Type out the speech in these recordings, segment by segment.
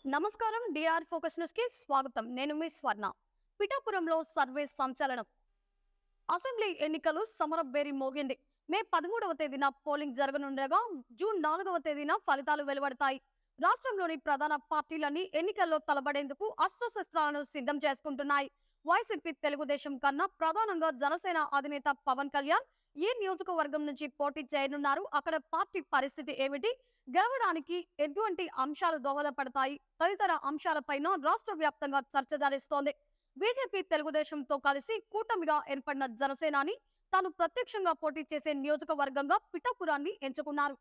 నమస్కారం. DR focus news కి స్వాగతం. నేను మీ స్వర్ణ. పిఠాపురంలో సర్వే సంచలనం. అసెంబ్లీ ఎన్నికలు సమరబేరి మోగింది. మే 13వ తేదీన పోలింగ్ జరగనుండగా జూన్ 4వ తేదీన ఫలితాలు వెలువడతాయి. రాష్ట్రంలోని ప్రధాన పార్టీలన్నీ ఎన్నికల్లో తలబడేందుకు అస్త్రశస్త్రాలను సిద్ధం చేసుకుంటున్నాయి. వైసీపీ, తెలుగుదేశం కన్నా ప్రధానంగా జనసేన అధినేత పవన్ కళ్యాణ్ ఏ నియోజకవర్గం నుంచి పోటీ చేయనున్నారు, అక్కడ పార్టీ పరిస్థితి ఏమిటి, గెలవడానికి ఎటువంటి అంశాలు దోహదపడతాయి తదితర అంశాలపైన రాష్ట్ర వ్యాప్తంగా చర్చ జరిస్తోంది. బీజేపీ, తెలుగుదేశంతో కలిసి కూటమిగా ఏర్పడిన జనసేనాని తాను ప్రత్యక్షంగా పోటీ చేసే నియోజకవర్గంగా పిఠాపురాన్ని ఎంచుకున్నారు.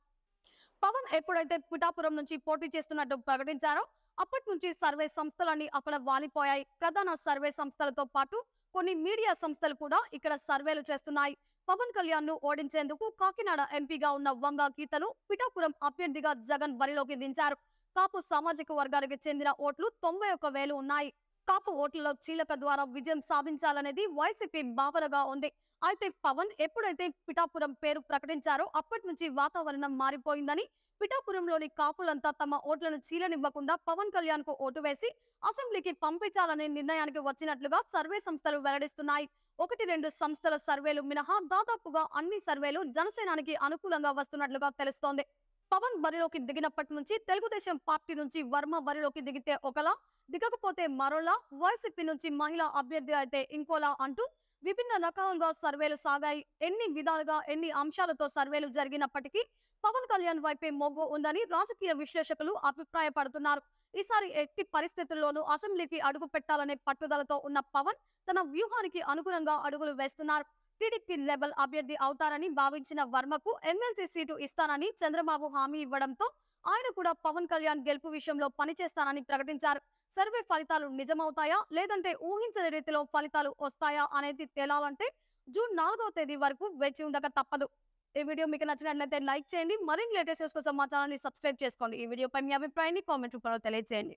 పవన్ ఎప్పుడైతే పిఠాపురం నుంచి పోటీ చేస్తున్నట్టు ప్రకటించారో అప్పటి నుంచి సర్వే సంస్థలన్నీ అక్కడ వాలిపోయాయి. ప్రధాన సర్వే సంస్థలతో పాటు కొన్ని మీడియా సంస్థలు కూడా ఇక్కడ సర్వేలు చేస్తున్నాయి. పవన్ కళ్యాణ్ ను ఓడించేందుకు కాకినాడ ఎంపీగా ఉన్న వంగ గీతను పిఠాపురం అభ్యర్థిగా జగన్ బరిలోకి దించారు. కాపు సామాజిక వర్గానికి చెందిన ఓట్లు 91,000 ఉన్నాయి. కాపు ఓట్లలో చీలక ద్వారా విజయం సాధించాలనేది వైసీపీ భావనగా ఉంది. అయితే పవన్ ఎప్పుడైతే పిఠాపురం పేరు ప్రకటించారో అప్పటి నుంచి వాతావరణం మారిపోయిందని, పిఠాపురంలోని కాపులంతా తమ ఓట్లను చీలనివ్వకుండా పవన్ కళ్యాణ్ కు ఓటు వేసి అసెంబ్లీకి పంపించాలనే నిర్ణయానికి వచ్చినట్లుగా సర్వే సంస్థలు వెల్లడిస్తున్నాయి. 1-2 సంస్థల సర్వేలు మినహా దాదాపుగా అన్ని సర్వేలు జనసేనానికి అనుకూలంగా వస్తున్నట్లుగా తెలుస్తోంది. పవన్ బరిలోకి దిగినప్పటి నుంచి తెలుగుదేశం పార్టీ నుంచి వర్మ బరిలోకి దిగితే ఒకలా, దిగకపోతే మరోలా, వైసీపీ నుంచి మహిళా అభ్యర్థి అయితే ఇంకోలా అంటూ విభిన్న రకాలుగా సర్వేలు సాగాయి. ఎన్ని విధాలుగా, ఎన్ని అంశాలతో సర్వేలు జరిగినప్పటికీ పవన్ కళ్యాణ్ వైపే మొగ్గు ఉందని రాజకీయ విశ్లేషకులు అభిప్రాయపడుతున్నారు. ఈసారి ఎట్టి పరిస్థితుల్లోనూ అసెంబ్లీకి అడుగు పెట్టాలనే పట్టుదలతో ఉన్న పవన్ తన వ్యూహానికి అనుగుణంగా అడుగులు వేస్తున్నారు. టీడీపీ లెవెల్ అభ్యర్థి అవుతారని భావించిన వర్మకు ఎమ్మెల్సీ సీటు ఇస్తానని చంద్రబాబు హామీ ఇవ్వడంతో ఆయన కూడా పవన్ కళ్యాణ్ గెలుపు విషయంలో పనిచేస్తానని ప్రకటించారు. సర్వే ఫలితాలు నిజమవుతాయా లేదంటే ఊహించని రీతిలో ఫలితాలు వస్తాయా అనేది తేలాలంటే జూన్ 4వ తేదీ వరకు వేచి ఉండక తప్పదు. ఈ వీడియో మీకు నచ్చినట్లయితే లైక్ చేయండి. మరిన్ని లేటెస్ట్ న్యూస్ కోసం మా ఛానల్ ని సబ్స్క్రైబ్ చేసుకోండి. ఈ వీడియోపై మీ అభిప్రాయాన్ని కామెంట్ రూపంలో తెలియజేయండి.